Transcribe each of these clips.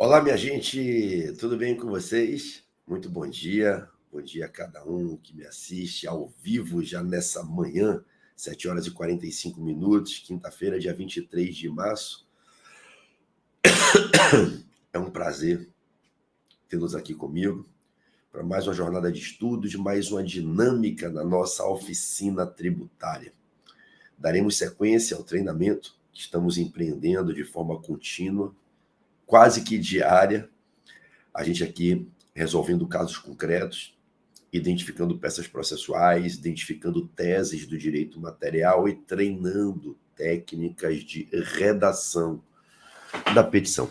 Olá, minha gente, tudo bem com vocês? Muito bom dia a cada um que me assiste ao vivo já nessa manhã, 7 horas e 45 minutos, quinta-feira, dia 23 de março. É um prazer tê-los aqui comigo para mais uma jornada de estudos, mais uma dinâmica na nossa oficina tributária. Daremos sequência ao treinamento que estamos empreendendo de forma contínua, quase que diária, a gente aqui resolvendo casos concretos, identificando peças processuais, identificando teses do direito material e treinando técnicas de redação da petição.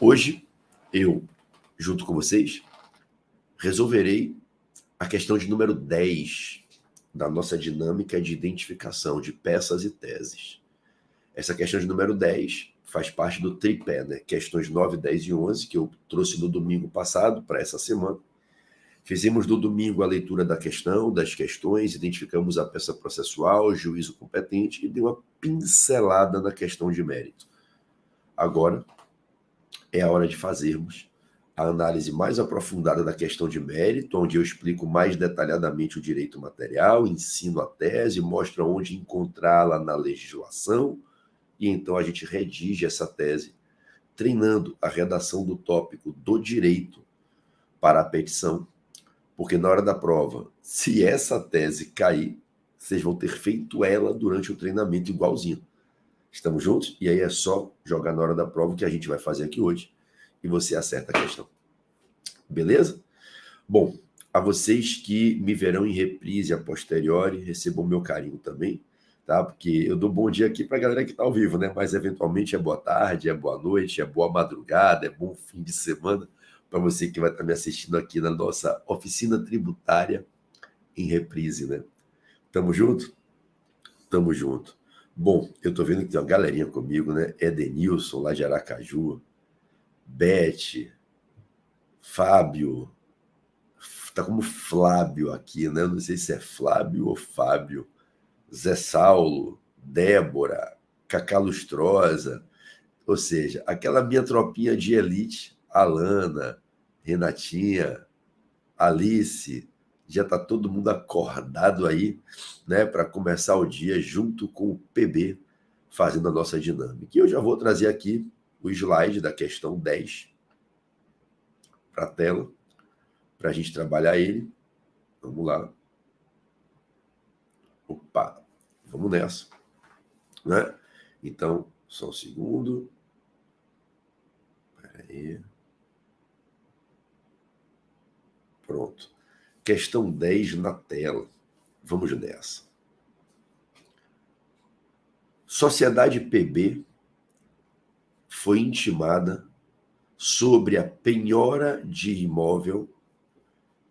Hoje, eu, junto com vocês, resolverei a questão de número 10 da nossa dinâmica de identificação de peças e teses. Essa questão de número 10 faz parte do tripé, né? Questões 9, 10 e 11, que eu trouxe no domingo passado para essa semana. Fizemos no domingo a leitura da questão, das questões, identificamos a peça processual, o juízo competente e deu uma pincelada na questão de mérito. Agora é a hora de fazermos a análise mais aprofundada da questão de mérito, onde eu explico mais detalhadamente o direito material, ensino a tese, mostro onde encontrá-la na legislação, e então a gente redige essa tese, treinando a redação do tópico do direito para a petição, porque na hora da prova, se essa tese cair, vocês vão ter feito ela durante o treinamento igualzinho. Estamos juntos? E aí é só jogar na hora da prova, que a gente vai fazer aqui hoje, e você acerta a questão. Beleza? Bom, a vocês que me verão em reprise a posteriori, recebam meu carinho também, tá? Porque eu dou bom dia aqui para a galera que está ao vivo, né? Mas eventualmente é boa tarde, é boa noite, é boa madrugada, é bom fim de semana para você que vai estar me assistindo aqui na nossa oficina tributária em reprise, né? Tamo junto? Tamo junto. Bom, eu tô vendo que tem uma galerinha comigo, né? Edenilson, lá de Aracaju, Beth, Fábio, tá como Flávio aqui, né? Eu não sei se é Flávio ou Fábio, Zé Saulo, Débora, Cacá Lustrosa, ou seja, aquela minha tropinha de elite, Alana, Renatinha, Alice, já está todo mundo acordado aí, né, para começar o dia junto com o PB, fazendo a nossa dinâmica. E eu já vou trazer aqui o slide da questão 10 para a tela, para a gente trabalhar ele. Vamos lá. Opa, vamos nessa. Né? Então, só um segundo. Espera aí. Pronto. Questão 10 na tela. Vamos nessa. Sociedade PB foi intimada sobre a penhora de imóvel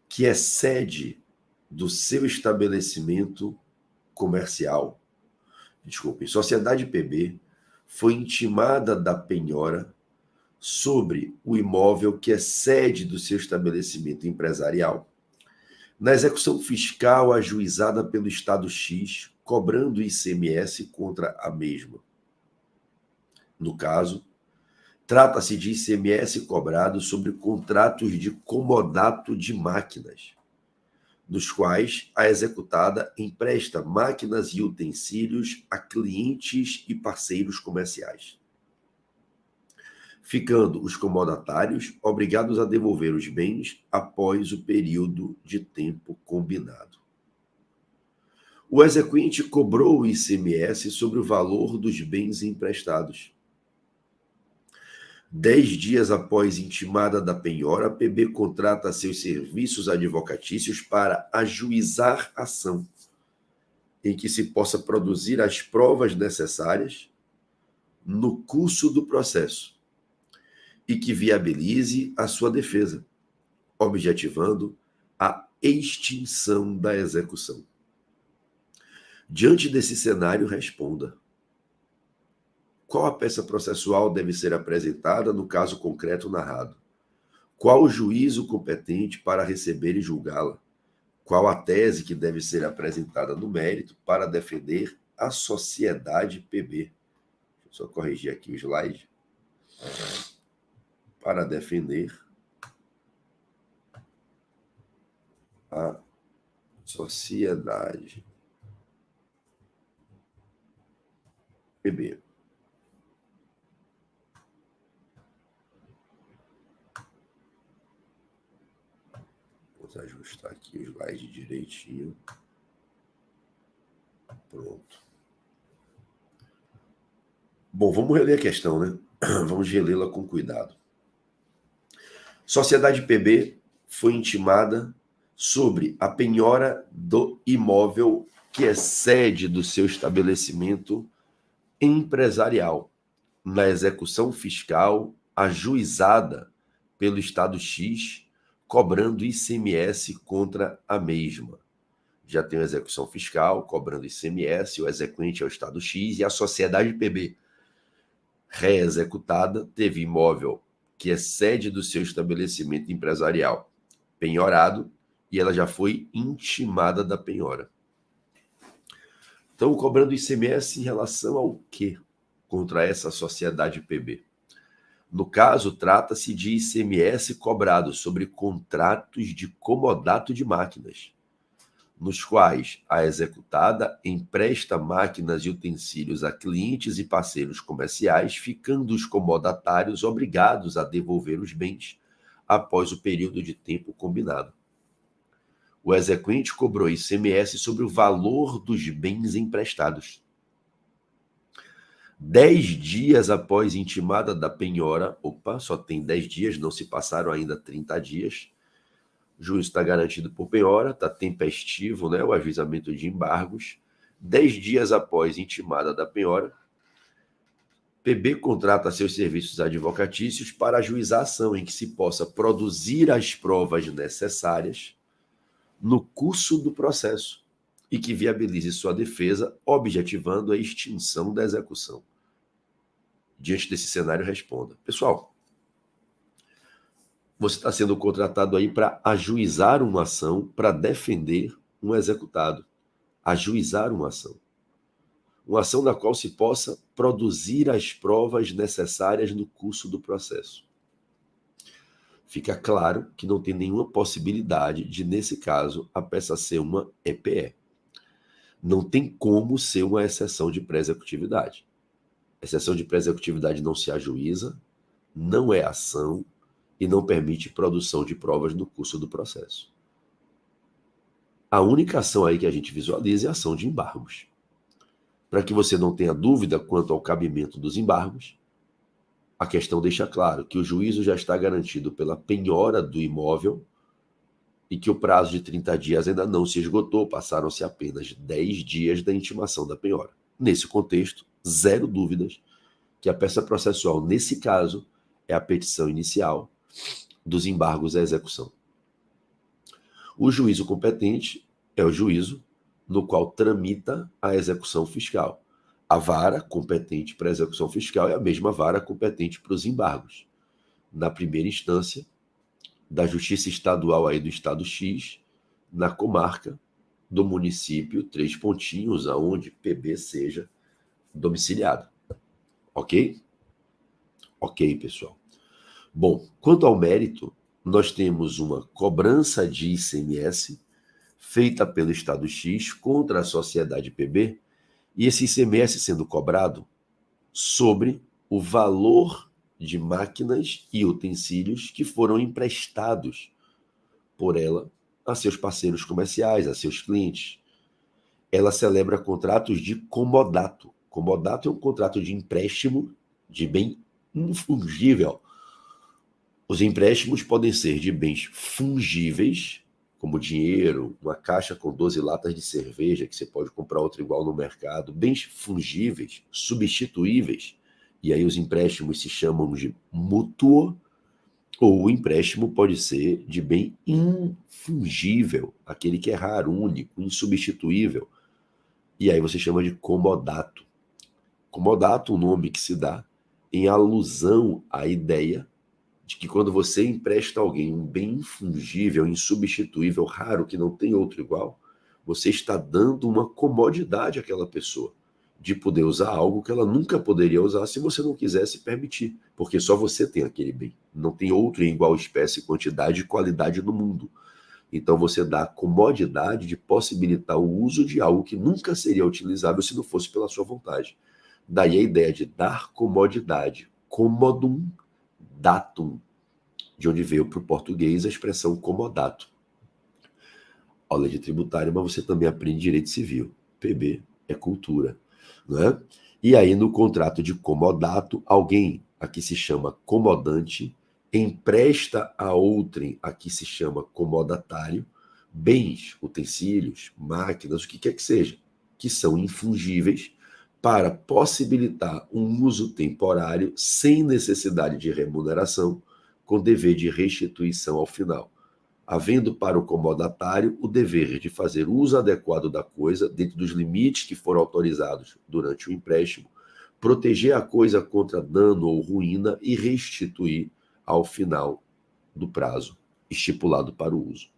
que é sede do seu estabelecimento comercial. Desculpe, Sociedade PB foi intimada da penhora sobre o imóvel que é sede do seu estabelecimento empresarial, na execução fiscal ajuizada pelo Estado X, cobrando ICMS contra a mesma. No caso, trata-se de ICMS cobrado sobre contratos de comodato de máquinas, nos quais a executada empresta máquinas e utensílios a clientes e parceiros comerciais, ficando os comodatários obrigados a devolver os bens após o período de tempo combinado. O exequente cobrou o ICMS sobre o valor dos bens emprestados. 10 dias após intimada da penhora, a PB contrata seus serviços advocatícios para ajuizar ação, em que se possa produzir as provas necessárias no curso do processo e que viabilize a sua defesa, objetivando a extinção da execução. Diante desse cenário, responda: qual a peça processual deve ser apresentada no caso concreto narrado? Qual o juízo competente para receber e julgá-la? Qual a tese que deve ser apresentada no mérito para defender a sociedade PB? Deixa eu só corrigir aqui o slide. para defender a sociedade PB. Vamos ajustar aqui o slide direitinho. Pronto. Bom, vamos reler a questão, né? Vamos relê-la com cuidado. Sociedade PB foi intimada sobre a penhora do imóvel que é sede do seu estabelecimento empresarial, na execução fiscal ajuizada pelo Estado X, cobrando ICMS contra a mesma. Já tem a execução fiscal, cobrando ICMS, o exequente é o Estado X, e a sociedade PB, reexecutada, teve imóvel que é sede do seu estabelecimento empresarial penhorado, e ela já foi intimada da penhora. Então, cobrando ICMS em relação ao quê? Contra essa sociedade PB. No caso, trata-se de ICMS cobrado sobre contratos de comodato de máquinas, nos quais a executada empresta máquinas e utensílios a clientes e parceiros comerciais, ficando os comodatários obrigados a devolver os bens após o período de tempo combinado. O exequente cobrou ICMS sobre o valor dos bens emprestados. 10 dias após intimada da penhora, só tem 10 dias, não se passaram ainda 30 dias, o juízo está garantido por penhora, está tempestivo, né, o ajuizamento de embargos. 10 dias após intimada da penhora, PB contrata seus serviços advocatícios para ajuizar a ação em que se possa produzir as provas necessárias no curso do processo e que viabilize sua defesa, objetivando a extinção da execução. Diante desse cenário, responda. Pessoal, você está sendo contratado aí para ajuizar uma ação, para defender um executado. Ajuizar uma ação. Uma ação na qual se possa produzir as provas necessárias no curso do processo. Fica claro que não tem nenhuma possibilidade de, nesse caso, a peça ser uma EPE. Não tem como ser uma exceção de pré-executividade. Exceção de pré-executividade não se ajuiza, não é ação e não permite produção de provas no curso do processo. A única ação aí que a gente visualiza é a ação de embargos. Para que você não tenha dúvida quanto ao cabimento dos embargos, a questão deixa claro que o juízo já está garantido pela penhora do imóvel e que o prazo de 30 dias ainda não se esgotou, passaram-se apenas 10 dias da intimação da penhora. Nesse contexto, zero dúvidas que a peça processual, nesse caso, é a petição inicial dos embargos à execução. O juízo competente é o juízo no qual tramita a execução fiscal. A vara competente para a execução fiscal é a mesma vara competente para os embargos. Na primeira instância, da Justiça Estadual aí do Estado X, na comarca do município, 3 pontinhos, aonde PB seja domiciliado. Ok? Ok, pessoal. Bom, quanto ao mérito, nós temos uma cobrança de ICMS feita pelo Estado X contra a sociedade PB, e esse ICMS sendo cobrado sobre o valor de máquinas e utensílios que foram emprestados por ela a seus parceiros comerciais, a seus clientes. Ela celebra contratos de comodato. Comodato é um contrato de empréstimo de bem infungível. Os empréstimos podem ser de bens fungíveis, como dinheiro, uma caixa com 12 latas de cerveja, que você pode comprar outra igual no mercado, bens fungíveis, substituíveis, e aí os empréstimos se chamam de mútuo, ou o empréstimo pode ser de bem infungível, aquele que é raro, único, insubstituível, e aí você chama de comodato. Comodato, um nome que se dá em alusão à ideia de que quando você empresta a alguém um bem infungível, insubstituível, raro, que não tem outro igual, você está dando uma comodidade àquela pessoa, de poder usar algo que ela nunca poderia usar se você não quisesse permitir, porque só você tem aquele bem. Não tem outro em igual espécie, quantidade e qualidade no mundo. Então você dá a comodidade de possibilitar o uso de algo que nunca seria utilizável se não fosse pela sua vontade. Daí a ideia de dar comodidade, commodum datum, de onde veio para o português a expressão comodato. Aula de tributária, mas você também aprende direito civil. PB é cultura, não é? E aí no contrato de comodato, alguém, aqui se chama comodante, empresta a outrem, aqui se chama comodatário, bens, utensílios, máquinas, o que quer que seja, que são infungíveis para possibilitar um uso temporário sem necessidade de remuneração, com dever de restituição ao final, havendo para o comodatário o dever de fazer uso adequado da coisa dentro dos limites que foram autorizados durante o empréstimo, proteger a coisa contra dano ou ruína e restituir ao final do prazo estipulado para o uso.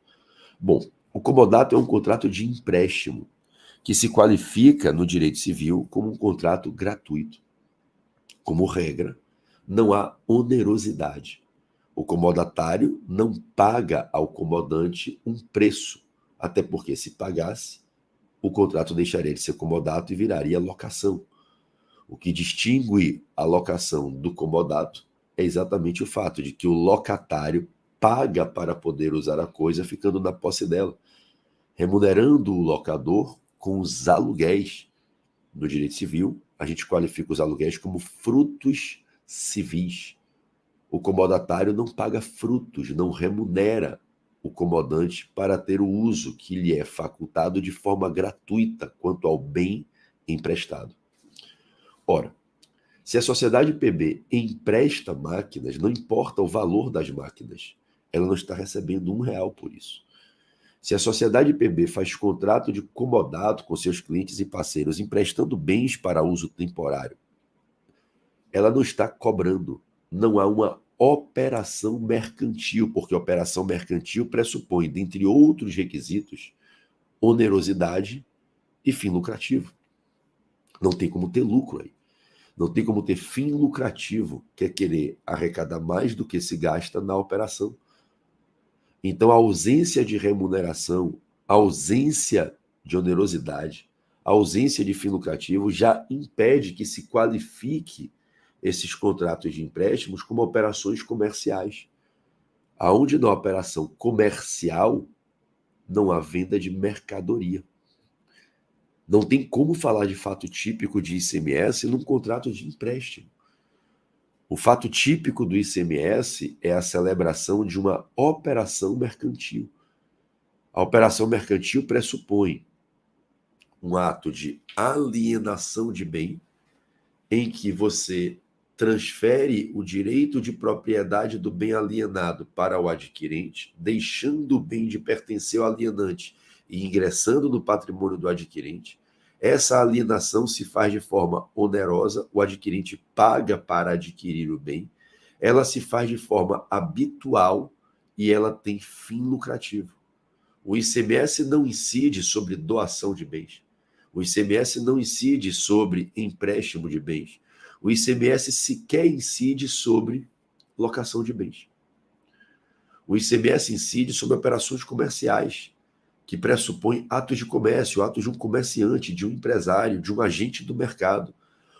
Bom, o comodato é um contrato de empréstimo que se qualifica no direito civil como um contrato gratuito. Como regra, não há onerosidade. O comodatário não paga ao comodante um preço, até porque se pagasse, o contrato deixaria de ser comodato e viraria locação. O que distingue a locação do comodato é exatamente o fato de que o locatário paga para poder usar a coisa ficando na posse dela, remunerando o locador com os aluguéis. No direito civil, a gente qualifica os aluguéis como frutos civis. O comodatário não paga frutos, não remunera o comodante para ter o uso que lhe é facultado de forma gratuita quanto ao bem emprestado. Ora, se a sociedade PB empresta máquinas, não importa o valor das máquinas, ela não está recebendo R$1 por isso. Se a sociedade PB faz contrato de comodato com seus clientes e parceiros, emprestando bens para uso temporário, ela não está cobrando. Não há uma operação mercantil, porque operação mercantil pressupõe, dentre outros requisitos, onerosidade e fim lucrativo. Não tem como ter lucro aí. Não tem como ter fim lucrativo, que é querer arrecadar mais do que se gasta na operação. Então, a ausência de remuneração, a ausência de onerosidade, a ausência de fim lucrativo já impede que se qualifique esses contratos de empréstimos como operações comerciais. Aonde na operação comercial não há venda de mercadoria. Não tem como falar de fato típico de ICMS num contrato de empréstimo. O fato típico do ICMS é a celebração de uma operação mercantil. A operação mercantil pressupõe um ato de alienação de bem, em que você transfere o direito de propriedade do bem alienado para o adquirente, deixando o bem de pertencer ao alienante e ingressando no patrimônio do adquirente. Essa alienação se faz de forma onerosa, o adquirente paga para adquirir o bem, ela se faz de forma habitual e ela tem fim lucrativo. O ICMS não incide sobre doação de bens. O ICMS não incide sobre empréstimo de bens. O ICMS sequer incide sobre locação de bens. O ICMS incide sobre operações comerciais, que pressupõem atos de comércio, atos de um comerciante, de um empresário, de um agente do mercado.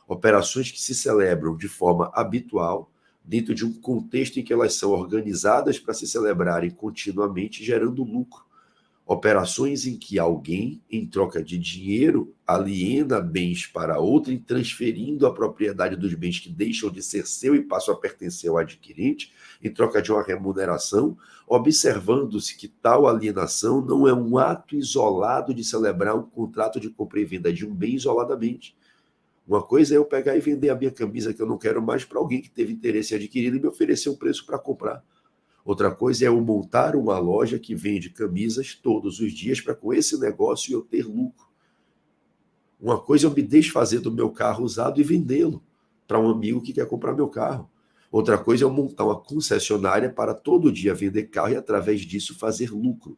Operações que se celebram de forma habitual, dentro de um contexto em que elas são organizadas para se celebrarem continuamente, gerando lucro. Operações em que alguém, em troca de dinheiro, aliena bens para outrem, transferindo a propriedade dos bens que deixam de ser seu e passam a pertencer ao adquirente, em troca de uma remuneração, observando-se que tal alienação não é um ato isolado de celebrar um contrato de compra e venda de um bem isoladamente. Uma coisa é eu pegar e vender a minha camisa que eu não quero mais para alguém que teve interesse em adquirir e me oferecer um preço para comprar. Outra coisa é eu montar uma loja que vende camisas todos os dias para com esse negócio eu ter lucro. Uma coisa é eu me desfazer do meu carro usado e vendê-lo para um amigo que quer comprar meu carro. Outra coisa é eu montar uma concessionária para todo dia vender carro e através disso fazer lucro.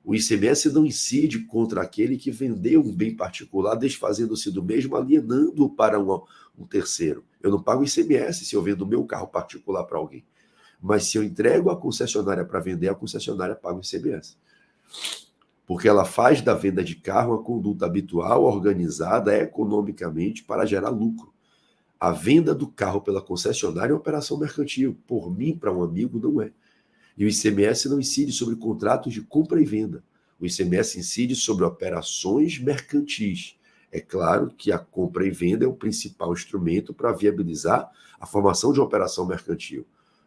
O ICMS não incide contra aquele que vendeu um bem particular, desfazendo-se do mesmo, alienando-o para um terceiro. Eu não pago ICMS se eu vendo o meu carro particular para alguém. Mas se eu entrego a concessionária para vender, a concessionária paga o ICMS. Porque ela faz da venda de carro uma conduta habitual, organizada economicamente para gerar lucro. A venda do carro pela concessionária é uma operação mercantil. Por mim, para um amigo, não é. E o ICMS não incide sobre contratos de compra e venda. O ICMS incide sobre operações mercantis. É claro que a compra e venda é o principal instrumento para viabilizar a formação de uma operação mercantil.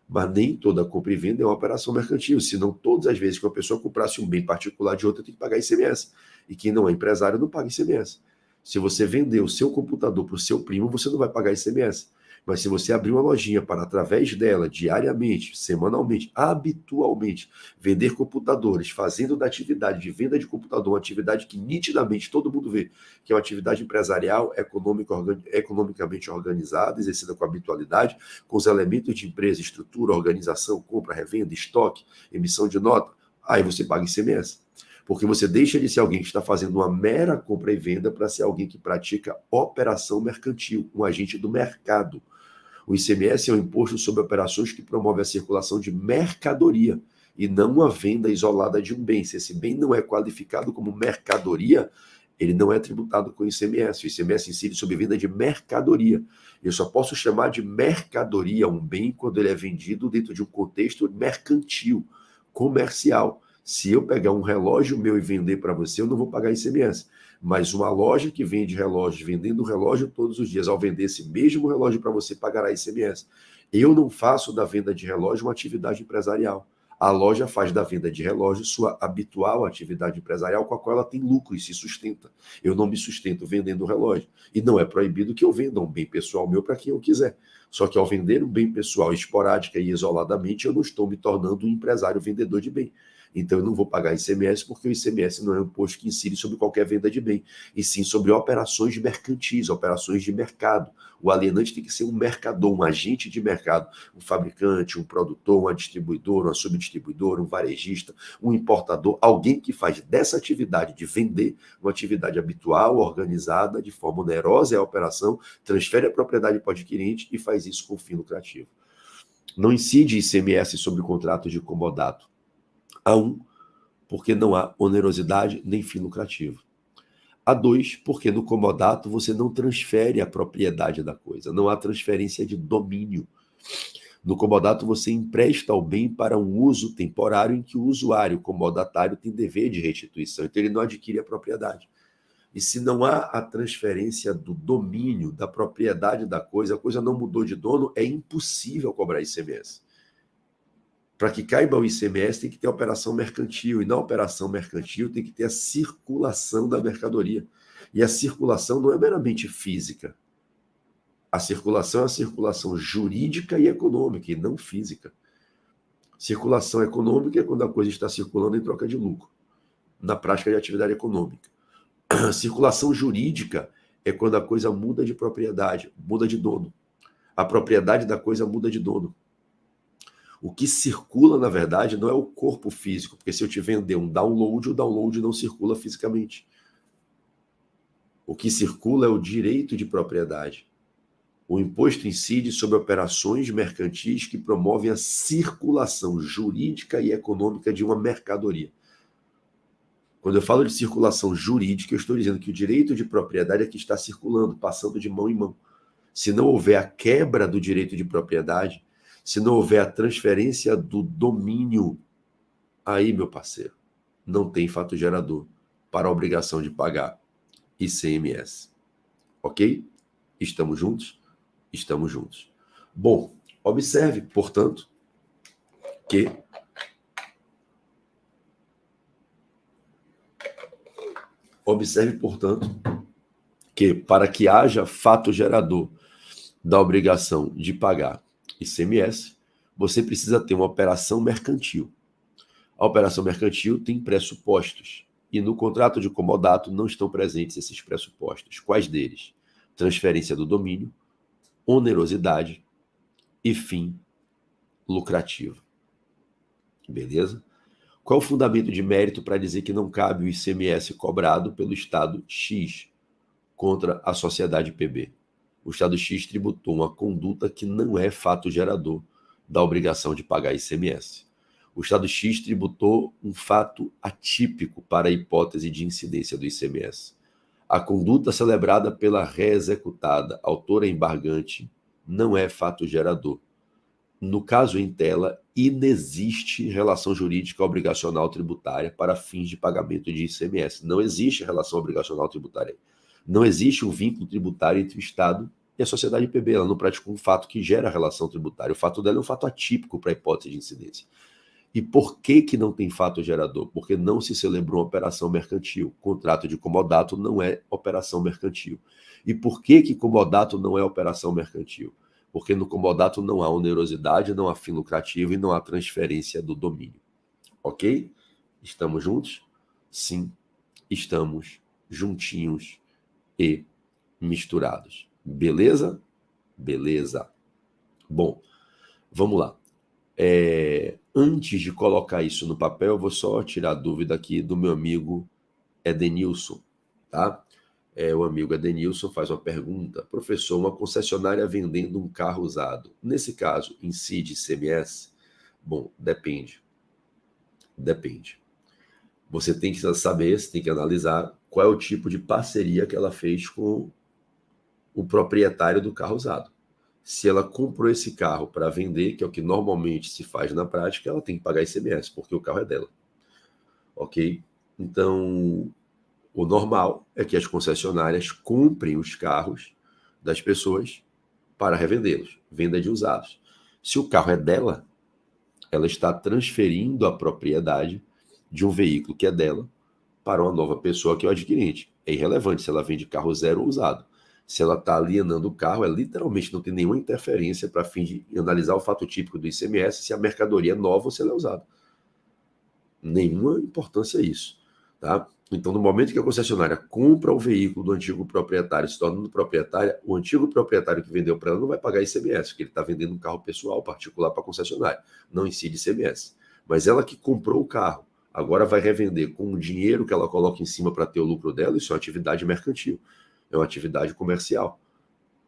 Mas nem toda compra e venda é uma operação mercantil, senão todas as vezes que uma pessoa comprasse um bem particular de outra tem que pagar ICMS. E quem não é empresário não paga ICMS. Se você vender o seu computador para o seu primo, você não vai pagar ICMS. Mas se você abrir uma lojinha para, através dela, diariamente, semanalmente, habitualmente, vender computadores, fazendo da atividade de venda de computador uma atividade que nitidamente todo mundo vê, que é uma atividade empresarial, economicamente organizada, exercida com habitualidade, com os elementos de empresa, estrutura, organização, compra, revenda, estoque, emissão de nota, aí você paga ICMS. Porque você deixa de ser alguém que está fazendo uma mera compra e venda para ser alguém que pratica operação mercantil, um agente do mercado. O ICMS é um imposto sobre operações que promove a circulação de mercadoria e não a venda isolada de um bem. Se esse bem não é qualificado como mercadoria, ele não é tributado com ICMS. O ICMS incide sobre venda de mercadoria. Eu só posso chamar de mercadoria um bem quando ele é vendido dentro de um contexto mercantil, comercial. Se eu pegar um relógio meu e vender para você, eu não vou pagar ICMS. Mas uma loja que vende relógios, vendendo relógio todos os dias, ao vender esse mesmo relógio para você, pagará ICMS. Eu não faço da venda de relógio uma atividade empresarial. A loja faz da venda de relógio sua habitual atividade empresarial com a qual ela tem lucro e se sustenta. Eu não me sustento vendendo relógio. E não é proibido que eu venda um bem pessoal meu para quem eu quiser. Só que ao vender um bem pessoal esporádica e isoladamente, eu não estou me tornando um empresário vendedor de bem. Então eu não vou pagar ICMS porque o ICMS não é um imposto que incide sobre qualquer venda de bem, e sim sobre operações mercantis, operações de mercado. O alienante tem que ser um mercador, um agente de mercado, um fabricante, um produtor, uma distribuidora, uma subdistribuidora, um varejista, um importador, alguém que faz dessa atividade de vender uma atividade habitual, organizada, de forma onerosa é a operação, transfere a propriedade para o adquirente e faz isso com fim lucrativo. Não incide ICMS sobre contratos de comodato. A1, porque não há onerosidade nem fim lucrativo. A2, porque no comodato você não transfere a propriedade da coisa, não há transferência de domínio. No comodato você empresta o bem para um uso temporário em que o usuário, o comodatário, tem dever de restituição, então ele não adquire a propriedade. E se não há a transferência do domínio, da propriedade da coisa, a coisa não mudou de dono, é impossível cobrar ICMS. Para que caiba o ICMS tem que ter a operação mercantil, e na operação mercantil tem que ter a circulação da mercadoria. E a circulação não é meramente física. A circulação é a circulação jurídica e econômica, e não física. Circulação econômica é quando a coisa está circulando em troca de lucro, na prática de atividade econômica. Circulação jurídica é quando a coisa muda de propriedade, muda de dono. A propriedade da coisa muda de dono. O que circula, na verdade, não é o corpo físico, porque se eu te vender um download, o download não circula fisicamente. O que circula é o direito de propriedade. O imposto incide sobre operações mercantis que promovem a circulação jurídica e econômica de uma mercadoria. Quando eu falo de circulação jurídica, eu estou dizendo que o direito de propriedade é que está circulando, passando de mão em mão. Se não houver a quebra do direito de propriedade, se não houver a transferência do domínio, aí, meu parceiro, não tem fato gerador para a obrigação de pagar ICMS. Ok? Estamos juntos? Estamos juntos. Bom, observe, portanto, que para que haja fato gerador da obrigação de pagar ICMS, você precisa ter uma operação mercantil. A operação mercantil tem pressupostos, e no contrato de comodato não estão presentes esses pressupostos. Quais deles? Transferência do domínio, onerosidade e fim lucrativo. Beleza? Qual é o fundamento de mérito para dizer que não cabe o ICMS cobrado pelo Estado X contra a sociedade PB? O Estado X tributou uma conduta que não é fato gerador da obrigação de pagar ICMS. O Estado X tributou um fato atípico para a hipótese de incidência do ICMS. A conduta celebrada pela ré-executada, autora embargante, não é fato gerador. No caso em tela, inexiste relação jurídica obrigacional tributária para fins de pagamento de ICMS. Não existe relação obrigacional tributária. Não existe um vínculo tributário entre o Estado e a sociedade PB. Ela não praticou um fato que gera relação tributária. O fato dela é um fato atípico para a hipótese de incidência. E por que não tem fato gerador? Porque não se celebrou uma operação mercantil. Contrato de comodato não é operação mercantil. E por que comodato não é operação mercantil? Porque no comodato não há onerosidade, não há fim lucrativo e não há transferência do domínio. Ok? Estamos juntos? Sim, estamos juntinhos e misturados. Beleza? Beleza. Bom, vamos lá. Antes de colocar isso no papel, eu vou só tirar a dúvida aqui do meu amigo Edenilson, tá? O amigo Edenilson faz uma pergunta. Professor, uma concessionária vendendo um carro usado, nesse caso, incide ICMS? Bom, depende. Depende. Você tem que saber, você tem que analisar qual é o tipo de parceria que ela fez com o proprietário do carro usado. Se ela comprou esse carro para vender, que é o que normalmente se faz na prática, ela tem que pagar ICMS, porque o carro é dela. Ok? Então, o normal é que as concessionárias comprem os carros das pessoas para revendê-los, venda de usados. Se o carro é dela, ela está transferindo a propriedade de um veículo que é dela para uma nova pessoa que é o adquirente. É irrelevante se ela vende carro zero ou usado. Se ela está alienando o carro, literalmente não tem nenhuma interferência para fim de analisar o fato típico do ICMS, se a mercadoria é nova ou se ela é usada. Nenhuma importância isso. Tá? Então, no momento que a concessionária compra o veículo do antigo proprietário, se tornando proprietária, o antigo proprietário que vendeu para ela não vai pagar ICMS, porque ele está vendendo um carro pessoal, particular, para a concessionária. Não incide ICMS. Mas ela que comprou o carro, agora vai revender com o dinheiro que ela coloca em cima para ter o lucro dela, isso é uma atividade mercantil, é uma atividade comercial.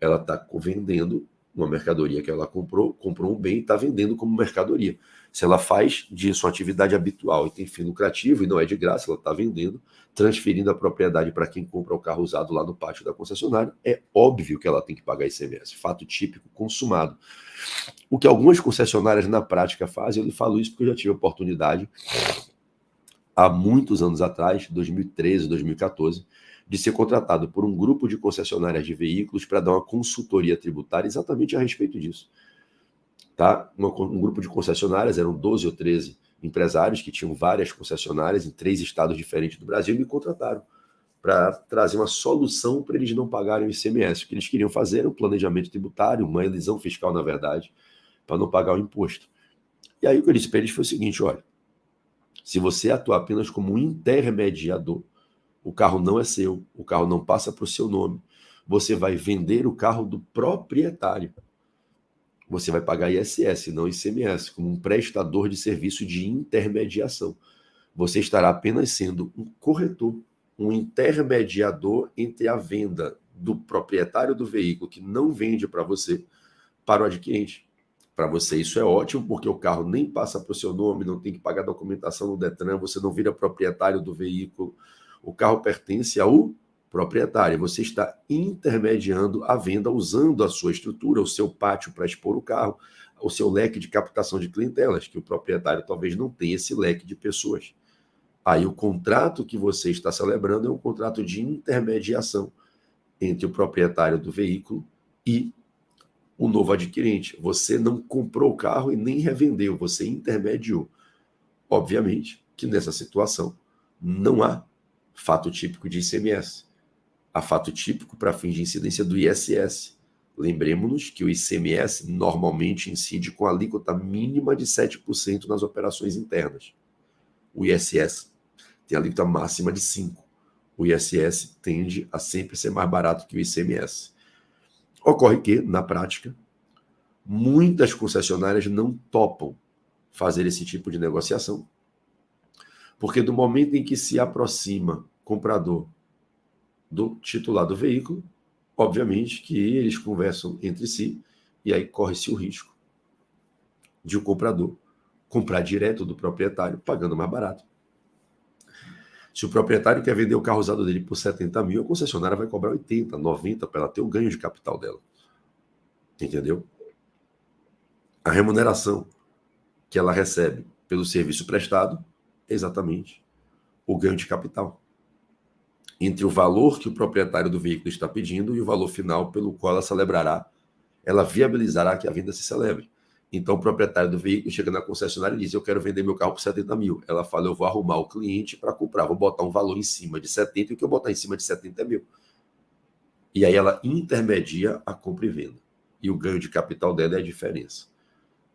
Ela está vendendo uma mercadoria que ela comprou um bem e está vendendo como mercadoria. Se ela faz disso uma atividade habitual e tem fim lucrativo, e não é de graça, ela está vendendo, transferindo a propriedade para quem compra o carro usado lá no pátio da concessionária, é óbvio que ela tem que pagar ICMS, fato típico consumado. O que algumas concessionárias na prática fazem, eu lhe falo isso porque eu já tive a oportunidade, há muitos anos atrás, 2013, 2014, de ser contratado por um grupo de concessionárias de veículos para dar uma consultoria tributária exatamente a respeito disso. Tá? Um grupo de concessionárias, eram 12 ou 13 empresários que tinham várias concessionárias em 3 estados diferentes do Brasil e me contrataram para trazer uma solução para eles não pagarem o ICMS. O que eles queriam fazer era um planejamento tributário, uma elisão fiscal, na verdade, para não pagar o imposto. E aí o que eu disse para eles foi o seguinte, olha, se você atuar apenas como um intermediador, o carro não é seu, o carro não passa para o seu nome, você vai vender o carro do proprietário. Você vai pagar ISS, não ICMS, como um prestador de serviço de intermediação. Você estará apenas sendo um corretor, um intermediador entre a venda do proprietário do veículo que não vende para você, para o adquirente. Para você isso é ótimo, porque o carro nem passa para o seu nome, não tem que pagar documentação no Detran, você não vira proprietário do veículo. O carro pertence ao proprietário. Você está intermediando a venda usando a sua estrutura, o seu pátio para expor o carro, o seu leque de captação de clientelas, que o proprietário talvez não tenha esse leque de pessoas. Aí o contrato que você está celebrando é um contrato de intermediação entre o proprietário do veículo e o novo adquirente. Você não comprou o carro e nem revendeu, você intermediou. Obviamente que nessa situação não há fato típico de ICMS. Há fato típico para fins de incidência do ISS. Lembremos-nos que o ICMS normalmente incide com alíquota mínima de 7% nas operações internas. O ISS tem alíquota máxima de 5%. O ISS tende a sempre ser mais barato que o ICMS. Ocorre que, na prática, muitas concessionárias não topam fazer esse tipo de negociação, Porque do momento em que se aproxima comprador do titular do veículo, obviamente que eles conversam entre si e aí corre-se o risco de o comprador comprar direto do proprietário, pagando mais barato. Se o proprietário quer vender o carro usado dele por 70 mil, a concessionária vai cobrar 80, 90 para ela ter o ganho de capital dela. Entendeu? A remuneração que ela recebe pelo serviço prestado é exatamente o ganho de capital entre o valor que o proprietário do veículo está pedindo e o valor final pelo qual ela viabilizará que a venda se celebre. Então, o proprietário do veículo chega na concessionária e diz: eu quero vender meu carro por 70 mil. Ela fala: eu vou arrumar o cliente para comprar, vou botar um valor em cima de 70 e o que eu botar em cima de 70 mil. E aí ela intermedia a compra e venda. E o ganho de capital dela é a diferença.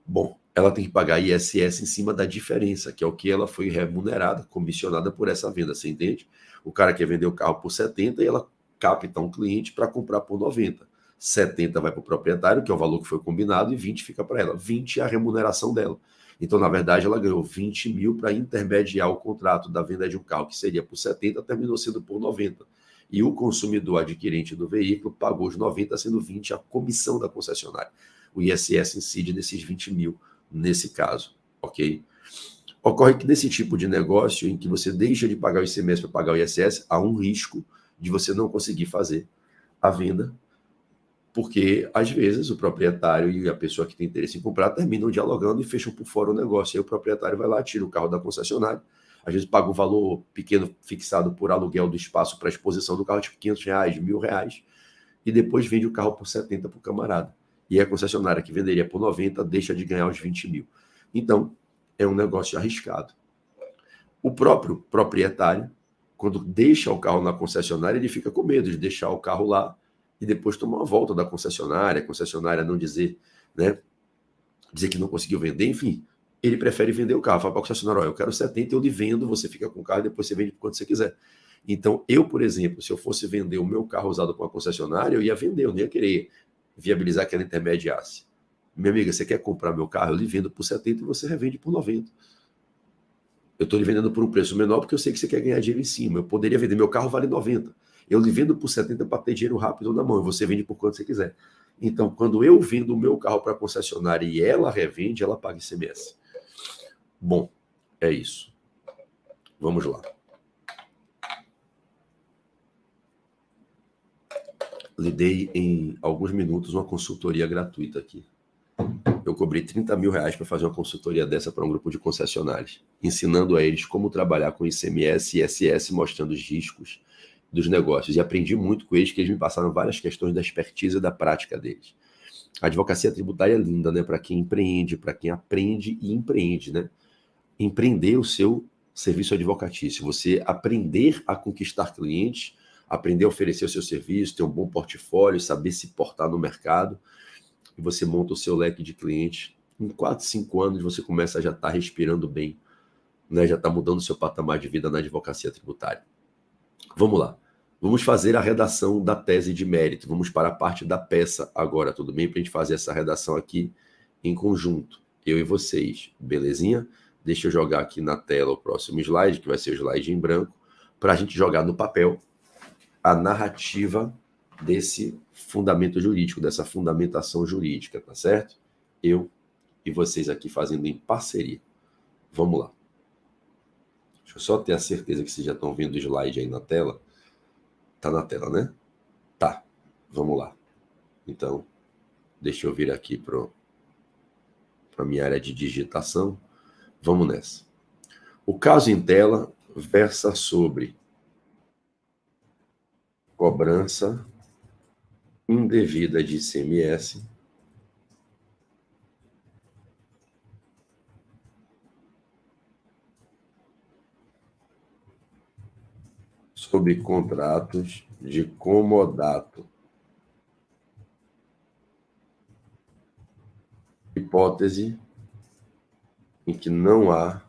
Bom, ela tem que pagar ISS em cima da diferença, que é o que ela foi remunerada, comissionada por essa venda, você entende? O cara quer vender o carro por 70 e ela capta um cliente para comprar por 90. 70 vai para o proprietário, que é o valor que foi combinado, e 20 fica para ela. 20 é a remuneração dela. Então, na verdade, ela ganhou 20 mil para intermediar o contrato da venda de um carro que seria por 70, terminou sendo por 90. E o consumidor adquirente do veículo pagou os 90, sendo 20 a comissão da concessionária. O ISS incide nesses 20 mil, nesse caso, ok? Ocorre que nesse tipo de negócio, em que você deixa de pagar o ICMS para pagar o ISS, há um risco de você não conseguir fazer a venda, porque às vezes o proprietário e a pessoa que tem interesse em comprar terminam dialogando e fecham por fora o negócio. Aí o proprietário vai lá, tira o carro da concessionária, às vezes paga um valor pequeno fixado por aluguel do espaço para exposição do carro, tipo R$500, R$1.000, e depois vende o carro por 70 para o camarada. E a concessionária que venderia por 90 deixa de ganhar os 20 mil. Então, é um negócio arriscado. O próprio proprietário, quando deixa o carro na concessionária, ele fica com medo de deixar o carro lá e depois tomar uma volta da concessionária, a concessionária não dizer, né, dizer que não conseguiu vender, enfim, ele prefere vender o carro. Fala para a concessionária: eu quero 70, eu lhe vendo, você fica com o carro e depois você vende por quanto você quiser. Então, eu, por exemplo, se eu fosse vender o meu carro usado com a concessionária, eu ia vender, eu não ia querer viabilizar que ela intermediasse. Minha amiga, você quer comprar meu carro? Eu lhe vendo por 70 e você revende por 90. Eu estou lhe vendendo por um preço menor porque eu sei que você quer ganhar dinheiro em cima. Eu poderia vender, meu carro vale 90. Eu lhe vendo por 70 para ter dinheiro rápido na mão e você vende por quanto você quiser. Então, quando eu vendo o meu carro para a concessionária e ela revende, ela paga ICMS. Bom, é isso. Vamos lá. Lhe dei em alguns minutos uma consultoria gratuita aqui. Eu cobrei R$30 mil para fazer uma consultoria dessa para um grupo de concessionários, ensinando a eles como trabalhar com ICMS e ISS, mostrando os riscos dos negócios. E aprendi muito com eles, que eles me passaram várias questões da expertise e da prática deles. A advocacia tributária é linda, né? Para quem empreende, para quem aprende e empreende, né? Empreender o seu serviço advocatício, você aprender a conquistar clientes, aprender a oferecer o seu serviço, ter um bom portfólio, saber se portar no mercado, e você monta o seu leque de clientes. Em 4, 5 anos você começa a já estar respirando bem, né? Já está mudando o seu patamar de vida na advocacia tributária. Vamos lá. Vamos fazer a redação da tese de mérito. Vamos para a parte da peça agora, tudo bem? Para a gente fazer essa redação aqui em conjunto, eu e vocês, belezinha? Deixa eu jogar aqui na tela o próximo slide, que vai ser o slide em branco, para a gente jogar no papel a narrativa desse fundamento jurídico, dessa fundamentação jurídica, tá certo? Eu e vocês aqui fazendo em parceria. Vamos lá. Deixa eu só ter a certeza que vocês já estão vendo o slide aí na tela. Tá na tela, né? Tá. Vamos lá. Então, deixa eu vir aqui para a minha área de digitação. Vamos nessa. O caso em tela versa sobre cobrança indevida de ICMS sobre contratos de comodato. Hipótese em que não há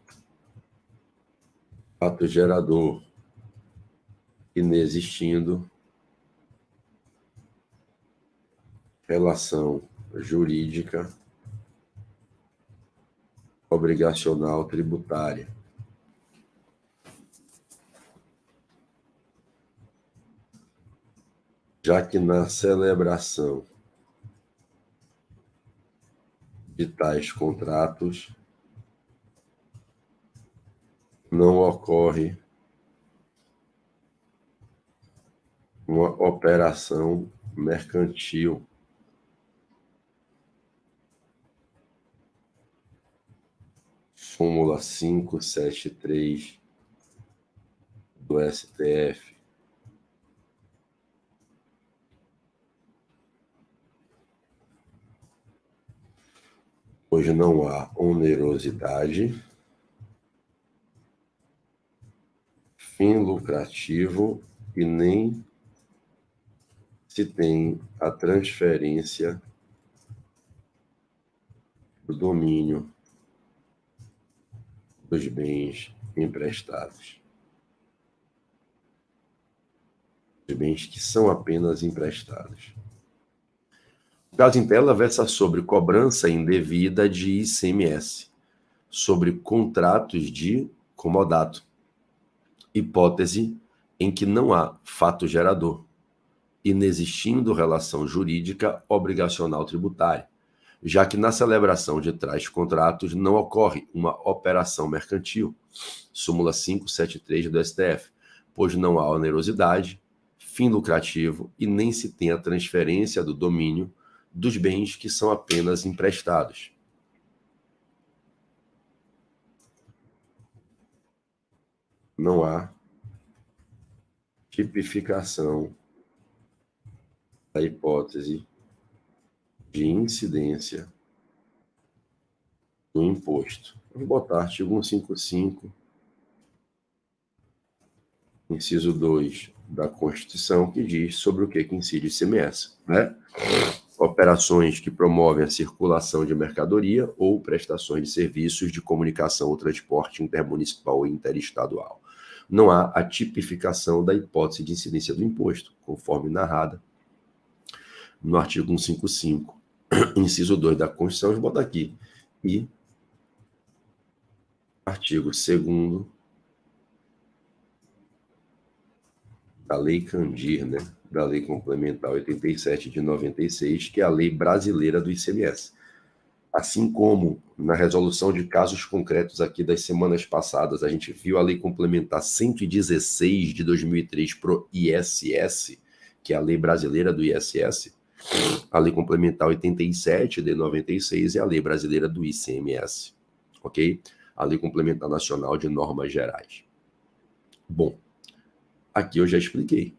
fato gerador, inexistindo relação jurídica obrigacional tributária. já que na celebração de tais contratos não ocorre uma operação mercantil súmula 573 do STF, pois não há onerosidade, fim lucrativo e nem se tem a transferência do domínio dos bens emprestados. Os bens que são apenas emprestados. O caso em tela versa sobre cobrança indevida de ICMS, sobre contratos de comodato, hipótese em que não há fato gerador, inexistindo relação jurídica obrigacional tributária, já que na celebração de tais contratos não ocorre uma operação mercantil, súmula 573 do STF, pois não há onerosidade, fim lucrativo e nem se tem a transferência do domínio dos bens que são apenas emprestados. Não há tipificação da hipótese de incidência do imposto. Vamos botar artigo 155, inciso 2 da Constituição, que diz sobre o que incide o ICMS, né? Operações que promovem a circulação de mercadoria ou prestações de serviços de comunicação ou transporte intermunicipal ou interestadual. Não há a tipificação da hipótese de incidência do imposto, conforme narrada no artigo 155, inciso 2 da Constituição, eu vou botar aqui, e artigo 2º da Lei Candir, né? Da Lei Complementar 87 de 96, que é a lei brasileira do ICMS. Assim como na resolução de casos concretos aqui das semanas passadas, a gente viu a Lei Complementar 116 de 2003 para o ISS, que é a lei brasileira do ISS, a Lei Complementar 87 de 96 é a lei brasileira do ICMS, ok? A Lei Complementar Nacional de Normas Gerais. Bom, aqui eu já expliquei.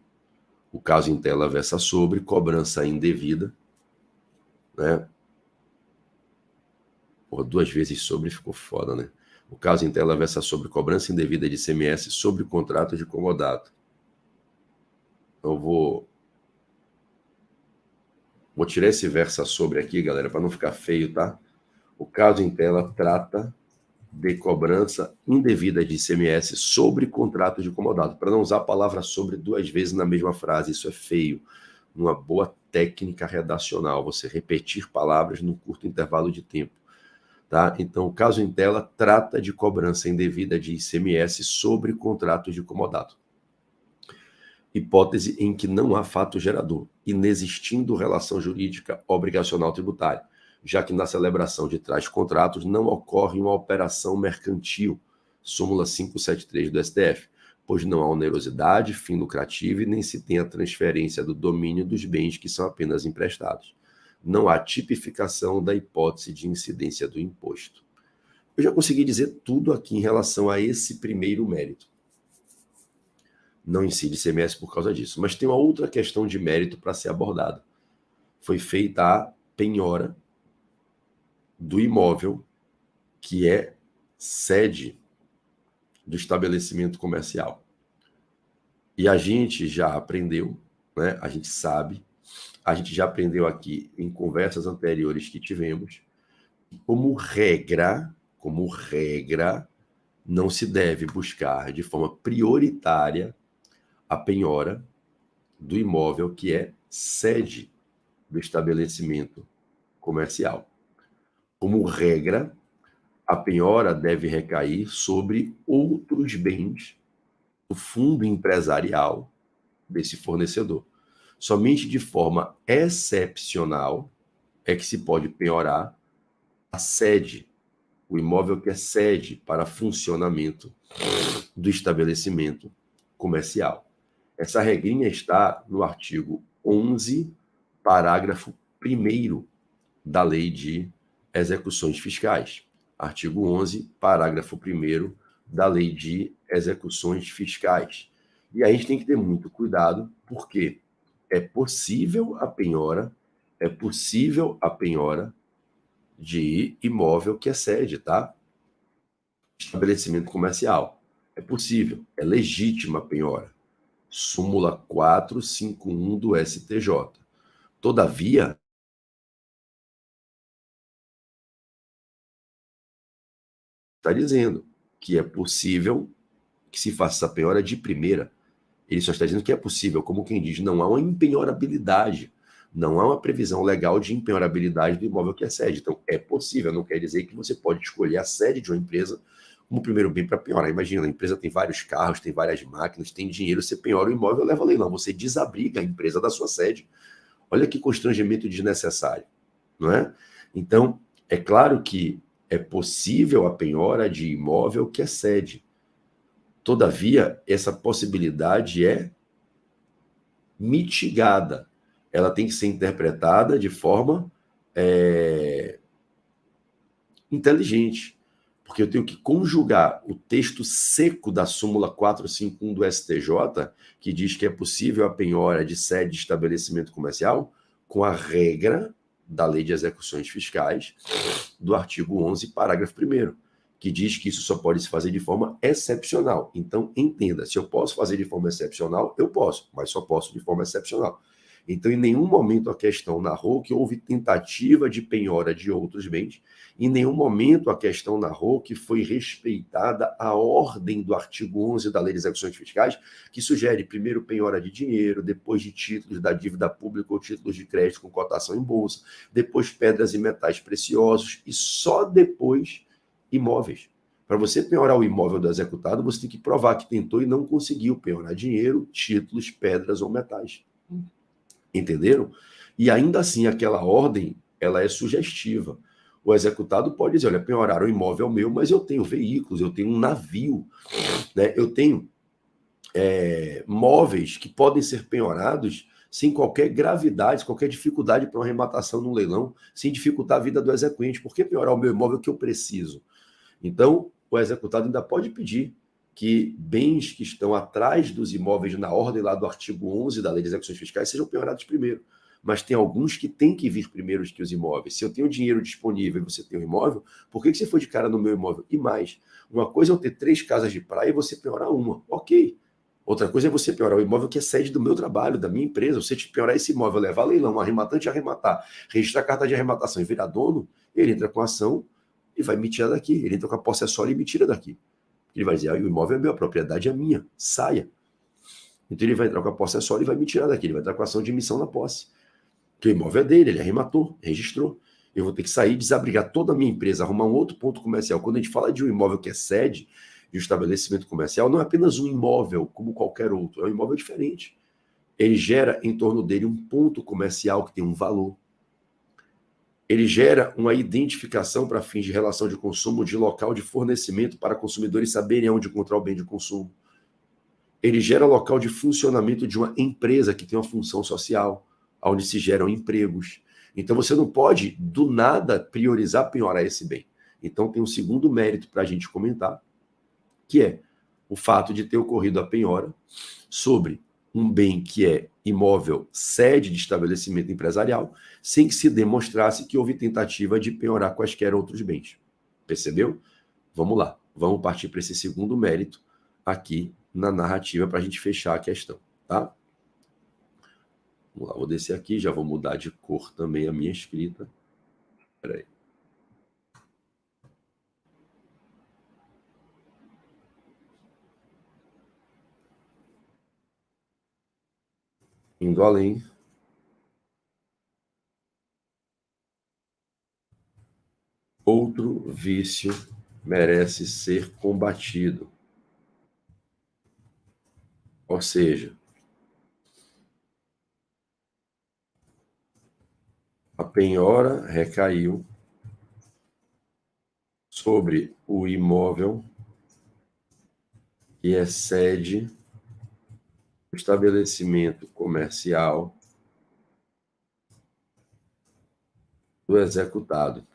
O caso em tela versa sobre cobrança indevida, né? Porra, 2 vezes sobre ficou foda, né? O caso em tela versa sobre cobrança indevida de ICMS sobre contrato de comodato. Então vou tirar esse versa sobre aqui, galera, para não ficar feio, tá? O caso em tela trata de cobrança indevida de ICMS sobre contrato de comodato, para não usar a palavra sobre 2 vezes na mesma frase, isso é feio. Uma boa técnica redacional, você repetir palavras num curto intervalo de tempo, tá? Então, o caso em tela trata de cobrança indevida de ICMS sobre contrato de comodato. Hipótese em que não há fato gerador, inexistindo relação jurídica obrigacional tributária, já que na celebração de tais contratos não ocorre uma operação mercantil, súmula 573 do STF, pois não há onerosidade, fim lucrativo e nem se tem a transferência do domínio dos bens que são apenas emprestados. Não há tipificação da hipótese de incidência do imposto. Eu já consegui dizer tudo aqui em relação a esse primeiro mérito. Não incide ICMS por causa disso. Mas tem uma outra questão de mérito para ser abordada. Foi feita a penhora do imóvel que é sede do estabelecimento comercial. E a gente já aprendeu, né? A gente sabe, a gente já aprendeu aqui em conversas anteriores que tivemos, como regra, não se deve buscar de forma prioritária a penhora do imóvel que é sede do estabelecimento comercial. Como regra, a penhora deve recair sobre outros bens do fundo empresarial desse fornecedor. Somente de forma excepcional é que se pode penhorar a sede, o imóvel que é sede para funcionamento do estabelecimento comercial. Essa regrinha está no artigo 11, parágrafo 1º da Lei de Execuções Fiscais. Artigo 11, parágrafo 1º da Lei de Execuções Fiscais. E aí a gente tem que ter muito cuidado, porque é possível a penhora de imóvel que é sede, tá? Estabelecimento comercial. É possível, é legítima a penhora. Súmula 451 do STJ. Todavia, está dizendo que é possível que se faça essa penhora de primeira. Ele só está dizendo que é possível, como quem diz, não há uma empenhorabilidade, não há uma previsão legal de empenhorabilidade do imóvel que é sede. Então, é possível, não quer dizer que você pode escolher a sede de uma empresa como primeiro bem para penhorar. Imagina, a empresa tem vários carros, tem várias máquinas, tem dinheiro, você penhora o imóvel, leva a leilão, você desabriga a empresa da sua sede. Olha que constrangimento desnecessário, não é? Então, é claro que é possível a penhora de imóvel que é sede. Todavia, essa possibilidade é mitigada. Ela tem que ser interpretada de forma inteligente, porque eu tenho que conjugar o texto seco da súmula 451 do STJ, que diz que é possível a penhora de sede de estabelecimento comercial, com a regra da Lei de Execuções Fiscais, do artigo 11, parágrafo 1º, que diz que isso só pode se fazer de forma excepcional. Então, entenda, se eu posso fazer de forma excepcional, eu posso, mas só posso de forma excepcional. Então, em nenhum momento a questão narrou que houve tentativa de penhora de outros bens, em nenhum momento a questão narrou que foi respeitada a ordem do artigo 11 da Lei de Execuções Fiscais, que sugere primeiro penhora de dinheiro, depois de títulos da dívida pública ou títulos de crédito com cotação em bolsa, depois pedras e metais preciosos e só depois imóveis. Para você penhorar o imóvel do executado, você tem que provar que tentou e não conseguiu penhorar dinheiro, títulos, pedras ou metais. Entenderam? E ainda assim, aquela ordem, ela é sugestiva. O executado pode dizer, olha, penhoraram o imóvel meu, mas eu tenho veículos, eu tenho um navio, né? Eu tenho móveis que podem ser penhorados sem qualquer gravidade, qualquer dificuldade para uma arrematação num leilão, sem dificultar a vida do exequente. Por que penhorar o meu imóvel que eu preciso? Então, o executado ainda pode pedir que bens que estão atrás dos imóveis na ordem lá do artigo 11 da Lei de Execuções Fiscais sejam penhorados primeiro. Mas tem alguns que têm que vir primeiro que os imóveis. Se eu tenho dinheiro disponível e você tem um imóvel, por que você foi de cara no meu imóvel? E mais, uma coisa é eu ter 3 casas de praia e você penhorar uma. Ok. Outra coisa é você penhorar o imóvel que é sede do meu trabalho, da minha empresa. Você penhorar esse imóvel, levar a leilão, um arrematante arrematar, registrar a carta de arrematação e virar dono, ele entra com a ação e vai me tirar daqui. Ele entra com a possessória e me tira daqui. Ele vai dizer, o imóvel é meu, a propriedade é minha, saia. Então ele vai entrar com a possessória e vai me tirar daqui. Ele vai entrar com a ação de emissão na posse. Porque o imóvel é dele, ele arrematou, registrou. Eu vou ter que sair, desabrigar toda a minha empresa, arrumar um outro ponto comercial. Quando a gente fala de um imóvel que é sede de um estabelecimento comercial, não é apenas um imóvel como qualquer outro, é um imóvel diferente. Ele gera em torno dele um ponto comercial que tem um valor. Ele gera uma identificação para fins de relação de consumo de local de fornecimento para consumidores saberem onde encontrar o bem de consumo. Ele gera local de funcionamento de uma empresa que tem uma função social, onde se geram empregos. Então você não pode, do nada, priorizar penhorar esse bem. Então tem um segundo mérito para a gente comentar, que é o fato de ter ocorrido a penhora sobre um bem que é imóvel sede de estabelecimento empresarial, sem que se demonstrasse que houve tentativa de penhorar quaisquer outros bens. Percebeu? Vamos lá. Vamos partir para esse segundo mérito aqui na narrativa para a gente fechar a questão, tá? Vamos lá, vou descer aqui, já vou mudar de cor também a minha escrita. Espera aí. Indo além. Outro vício merece ser combatido. Ou seja, penhora recaiu sobre o imóvel que excede o estabelecimento comercial do executado.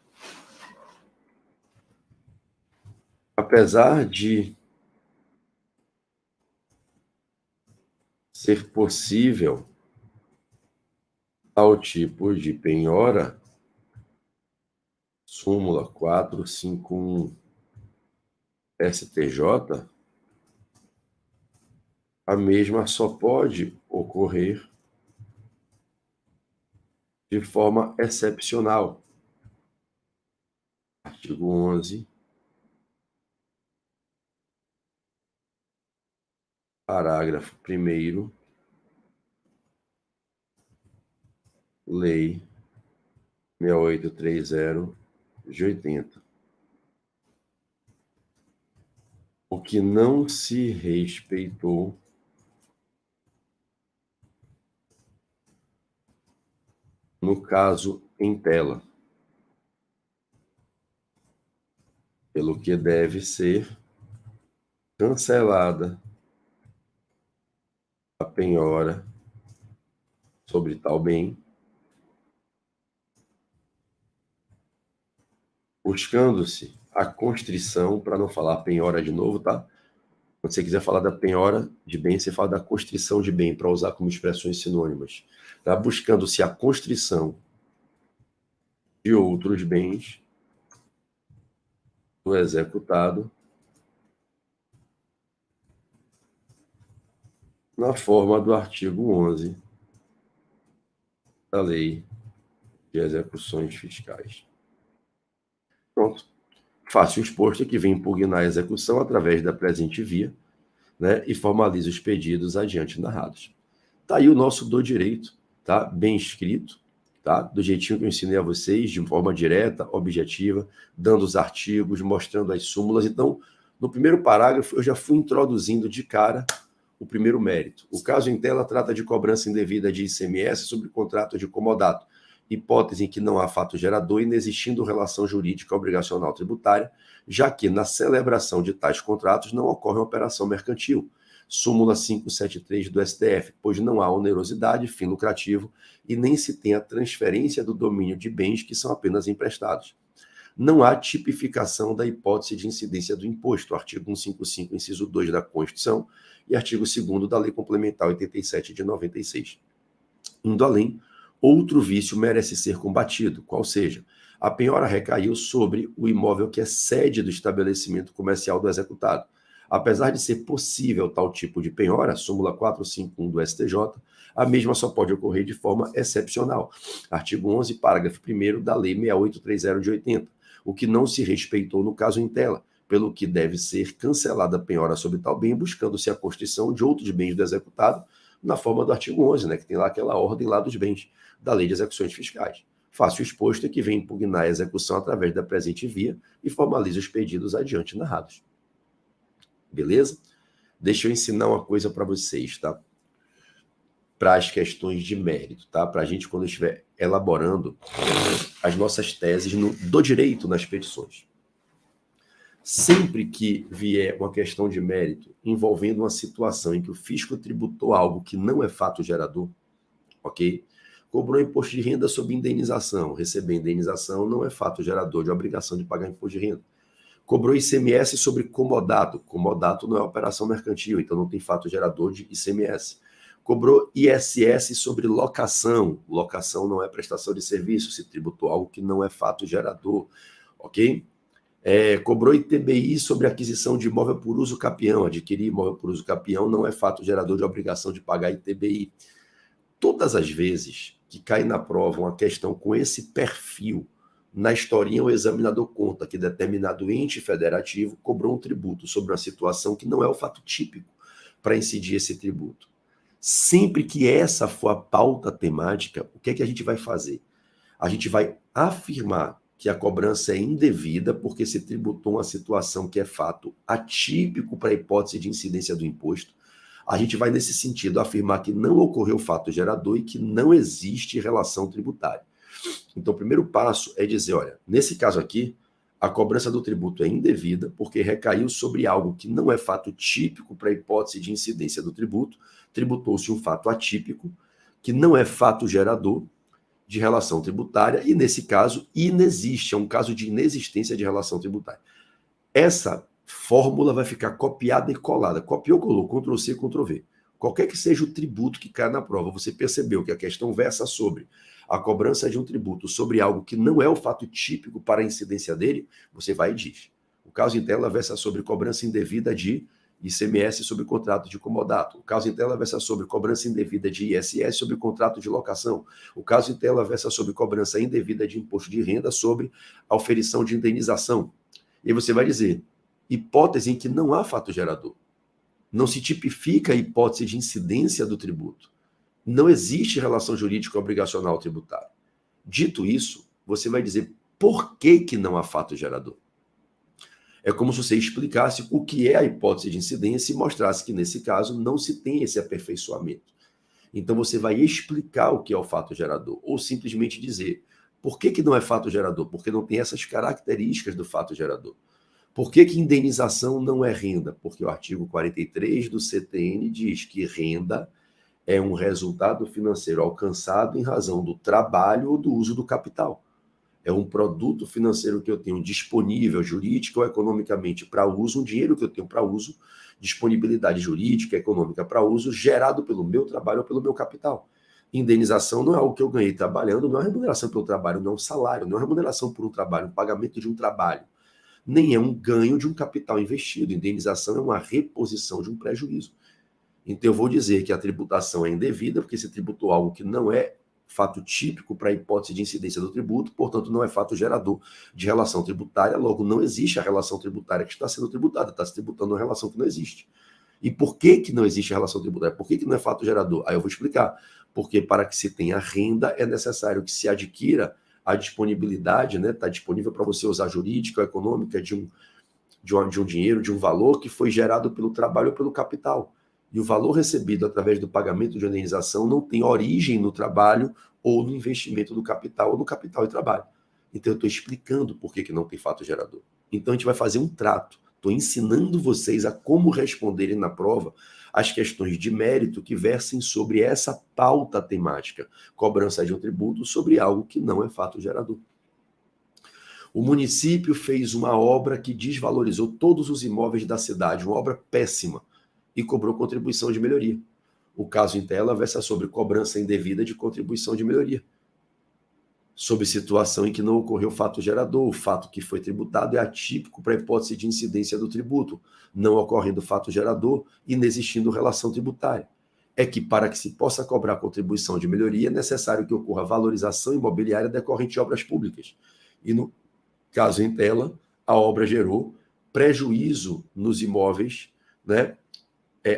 Apesar de ser possível tal tipo de penhora, súmula 451 STJ, a mesma só pode ocorrer de forma excepcional. Artigo 11, parágrafo 1º, Lei 6830 de 80. O que não se respeitou no caso em tela, pelo que deve ser cancelada a penhora sobre tal bem, buscando-se a constrição, para não falar penhora de novo, tá? Quando você quiser falar da penhora de bem, você fala da constrição de bem, para usar como expressões sinônimas. Tá? Buscando-se a constrição de outros bens do executado na forma do artigo 11 da Lei de Execuções Fiscais. Pronto. Fácil exposto que vem impugnar a execução através da presente via, né, e formaliza os pedidos adiante narrados. Tá aí o nosso do direito, tá? Bem escrito, tá? Do jeitinho que eu ensinei a vocês, de forma direta, objetiva, dando os artigos, mostrando as súmulas. Então, no primeiro parágrafo, eu já fui introduzindo de cara o primeiro mérito. O caso em tela trata de cobrança indevida de ICMS sobre contrato de comodato, hipótese em que não há fato gerador, inexistindo relação jurídica obrigacional tributária, já que na celebração de tais contratos não ocorre operação mercantil. Súmula 573 do STF, pois não há onerosidade, fim lucrativo, e nem se tem a transferência do domínio de bens que são apenas emprestados. Não há tipificação da hipótese de incidência do imposto, artigo 155, inciso 2 da Constituição, e artigo 2º da Lei Complementar 87 de 96. Indo além, outro vício merece ser combatido, qual seja, a penhora recaiu sobre o imóvel que é sede do estabelecimento comercial do executado. Apesar de ser possível tal tipo de penhora, súmula 451 do STJ, a mesma só pode ocorrer de forma excepcional. Artigo 11, parágrafo 1º da Lei 6830 de 80, o que não se respeitou no caso em tela, pelo que deve ser cancelada a penhora sobre tal bem, buscando-se a constrição de outros bens do executado, na forma do artigo 11, né, que tem lá aquela ordem lá dos bens da Lei de Execuções Fiscais. Fácil exposto é que vem impugnar a execução através da presente via e formaliza os pedidos adiante narrados. Beleza? Deixa eu ensinar uma coisa para vocês, tá? Para as questões de mérito, tá? Para a gente, quando estiver elaborando as nossas teses do direito nas petições. Sempre que vier uma questão de mérito envolvendo uma situação em que o fisco tributou algo que não é fato gerador, ok? Cobrou imposto de renda sob indenização. Receber indenização não é fato gerador de obrigação de pagar imposto de renda. Cobrou ICMS sobre comodato. Comodato não é operação mercantil, então não tem fato gerador de ICMS. Cobrou ISS sobre locação. Locação não é prestação de serviço, se tributou algo que não é fato gerador, ok? Cobrou ITBI sobre aquisição de imóvel por uso capião. Adquirir imóvel por uso capião não é fato gerador de obrigação de pagar ITBI. Todas as vezes que cai na prova uma questão com esse perfil, na historinha o examinador conta que determinado ente federativo cobrou um tributo sobre uma situação que não é o fato típico para incidir esse tributo. Sempre que essa for a pauta temática, o que é que a gente vai fazer? A gente vai afirmar que a cobrança é indevida porque se tributou uma situação que é fato atípico para a hipótese de incidência do imposto. A gente vai, nesse sentido, afirmar que não ocorreu fato gerador e que não existe relação tributária. Então, o primeiro passo é dizer, olha, nesse caso aqui, a cobrança do tributo é indevida porque recaiu sobre algo que não é fato típico para a hipótese de incidência do tributo, tributou-se um fato atípico, que não é fato gerador de relação tributária e, nesse caso, inexiste, é um caso de inexistência de relação tributária. Essa fórmula vai ficar copiada e colada. Copiou, colou, Ctrl+C, Ctrl+V. Qualquer que seja o tributo que cai na prova, você percebeu que a questão versa sobre a cobrança de um tributo sobre algo que não é o fato típico para a incidência dele, você vai e diz. O caso em tela versa sobre cobrança indevida de ICMS sobre contrato de comodato. O caso em tela versa sobre cobrança indevida de ISS sobre contrato de locação. O caso em tela versa sobre cobrança indevida de imposto de renda sobre auferição de indenização. E você vai dizer, hipótese em que não há fato gerador. Não se tipifica a hipótese de incidência do tributo. Não existe relação jurídica obrigacional tributária. Dito isso, você vai dizer por que não há fato gerador. É como se você explicasse o que é a hipótese de incidência e mostrasse que, nesse caso, não se tem esse aperfeiçoamento. Então, você vai explicar o que é o fato gerador, ou simplesmente dizer por que não é fato gerador? Porque não tem essas características do fato gerador. Por que indenização não é renda? Porque o artigo 43 do CTN diz que renda é um resultado financeiro alcançado em razão do trabalho ou do uso do capital. É um produto financeiro que eu tenho disponível jurídica ou economicamente para uso, um dinheiro que eu tenho para uso, disponibilidade jurídica, econômica para uso, gerado pelo meu trabalho ou pelo meu capital. Indenização não é algo que eu ganhei trabalhando, não é remuneração pelo trabalho, não é um salário, não é remuneração por um trabalho, um pagamento de um trabalho. Nem é um ganho de um capital investido. Indenização é uma reposição de um prejuízo. Então, eu vou dizer que a tributação é indevida, porque se tributou algo que não é fato típico para a hipótese de incidência do tributo, portanto, não é fato gerador de relação tributária, logo, não existe a relação tributária que está sendo tributada, está se tributando uma relação que não existe. E por que não existe a relação tributária? Por que não é fato gerador? Aí eu vou explicar. Porque para que se tenha renda, é necessário que se adquira a disponibilidade, né? Está disponível para você usar jurídica ou econômica de um dinheiro, de um valor que foi gerado pelo trabalho ou pelo capital. E o valor recebido através do pagamento de indenização não tem origem no trabalho ou no investimento do capital, ou no capital e trabalho. Então, eu estou explicando por que não tem fato gerador. Então, a gente vai fazer um trato. Estou ensinando vocês a como responderem na prova as questões de mérito que versem sobre essa pauta temática, cobrança de um tributo sobre algo que não é fato gerador. O município fez uma obra que desvalorizou todos os imóveis da cidade, uma obra péssima, e cobrou contribuição de melhoria. O caso em tela versa sobre cobrança indevida de contribuição de melhoria. Sob situação em que não ocorreu fato gerador, o fato que foi tributado é atípico para a hipótese de incidência do tributo, não ocorrendo fato gerador, inexistindo relação tributária. É que, para que se possa cobrar contribuição de melhoria, é necessário que ocorra valorização imobiliária decorrente de obras públicas. E no caso em tela, a obra gerou prejuízo nos imóveis, né,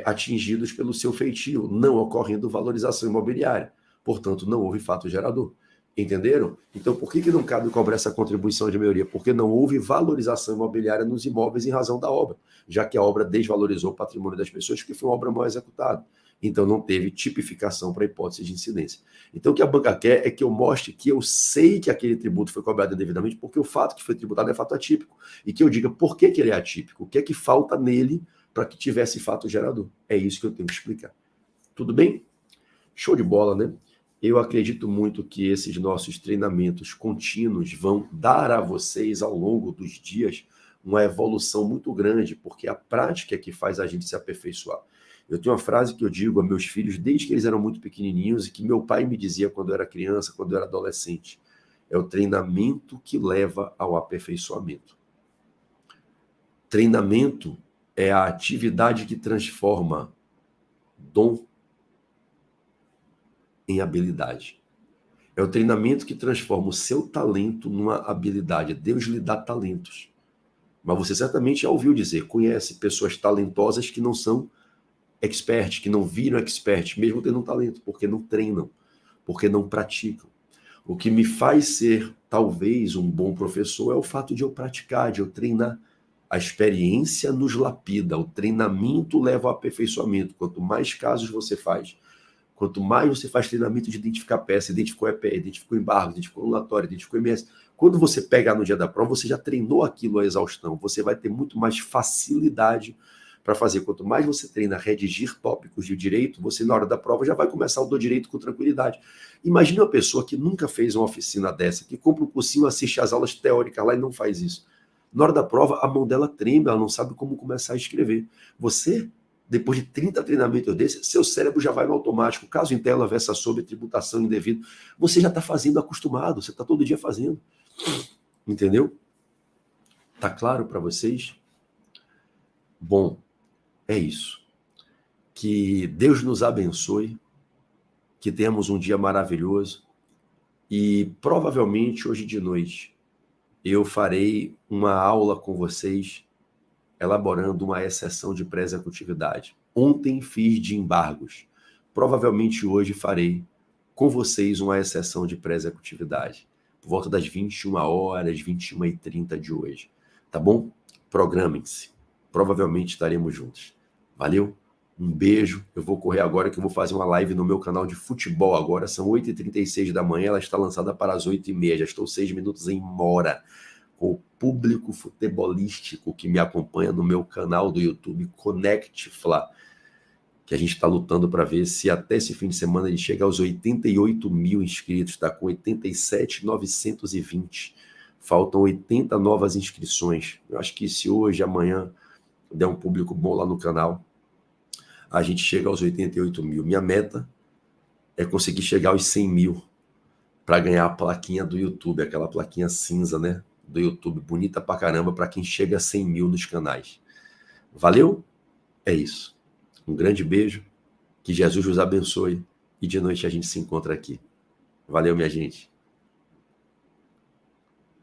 atingidos pelo seu feitio, não ocorrendo valorização imobiliária. Portanto, não houve fato gerador. Entenderam? Então, por que não cabe cobrar essa contribuição de melhoria? Porque não houve valorização imobiliária nos imóveis em razão da obra, já que a obra desvalorizou o patrimônio das pessoas, porque foi uma obra mal executada. Então, não teve tipificação para a hipótese de incidência. Então, o que a banca quer é que eu mostre que eu sei que aquele tributo foi cobrado indevidamente, porque o fato que foi tributado é fato atípico. E que eu diga por que ele é atípico, o que é que falta nele para que tivesse fato gerador. É isso que eu tenho que explicar. Tudo bem? Show de bola, né? Eu acredito muito que esses nossos treinamentos contínuos vão dar a vocês, ao longo dos dias, uma evolução muito grande, porque a prática é que faz a gente se aperfeiçoar. Eu tenho uma frase que eu digo a meus filhos desde que eles eram muito pequenininhos e que meu pai me dizia quando eu era criança, quando eu era adolescente. É o treinamento que leva ao aperfeiçoamento. Treinamento é a atividade que transforma dom em habilidade. É o treinamento que transforma o seu talento numa habilidade. Deus lhe dá talentos. Mas você certamente já ouviu dizer, conhece pessoas talentosas que não são experts, que não viram experts, mesmo tendo um talento, porque não treinam, porque não praticam. O que me faz ser, talvez, um bom professor é o fato de eu praticar, de eu treinar. A experiência nos lapida, o treinamento leva ao aperfeiçoamento. Quanto mais casos você faz, Quanto mais você faz treinamento de identificar peça, identificou EPE, identificou embargo, identificou anulatório, identificou MS, quando você pegar no dia da prova, você já treinou aquilo à exaustão. Você vai ter muito mais facilidade para fazer. Quanto mais você treina redigir tópicos de direito, você na hora da prova já vai começar o do direito com tranquilidade. Imagina uma pessoa que nunca fez uma oficina dessa, que compra um cursinho, assiste às aulas teóricas lá e não faz isso. Na hora da prova, a mão dela treme, ela não sabe como começar a escrever. Você, depois de 30 treinamentos desses, seu cérebro já vai no automático. Caso em tela, versa sobre tributação indevida, você já está fazendo acostumado, você está todo dia fazendo. Entendeu? Tá claro para vocês? Bom, é isso. Que Deus nos abençoe, que tenhamos um dia maravilhoso e provavelmente hoje de noite eu farei uma aula com vocês elaborando uma exceção de pré-executividade. Ontem fiz de embargos. Provavelmente hoje farei com vocês uma exceção de pré-executividade. Por volta das 21 horas, 21h30 de hoje. Tá bom? Programem-se. Provavelmente estaremos juntos. Valeu? Um beijo. Eu vou correr agora que eu vou fazer uma live no meu canal de futebol agora. São 8h36 da manhã, ela está lançada para as 8h30. Já estou 6 minutos em mora. Com o público futebolístico que me acompanha no meu canal do YouTube, Connect Fla, que a gente está lutando para ver se até esse fim de semana ele chega aos 88 mil inscritos, está com 87.920. Faltam 80 novas inscrições. Eu acho que se hoje, amanhã, der um público bom lá no canal, a gente chega aos 88 mil. Minha meta é conseguir chegar aos 100 mil para ganhar a plaquinha do YouTube, aquela plaquinha cinza, né? Do YouTube, bonita pra caramba, para quem chega a 100 mil nos canais. Valeu? É isso. Um grande beijo, que Jesus os abençoe e de noite a gente se encontra aqui. Valeu, minha gente.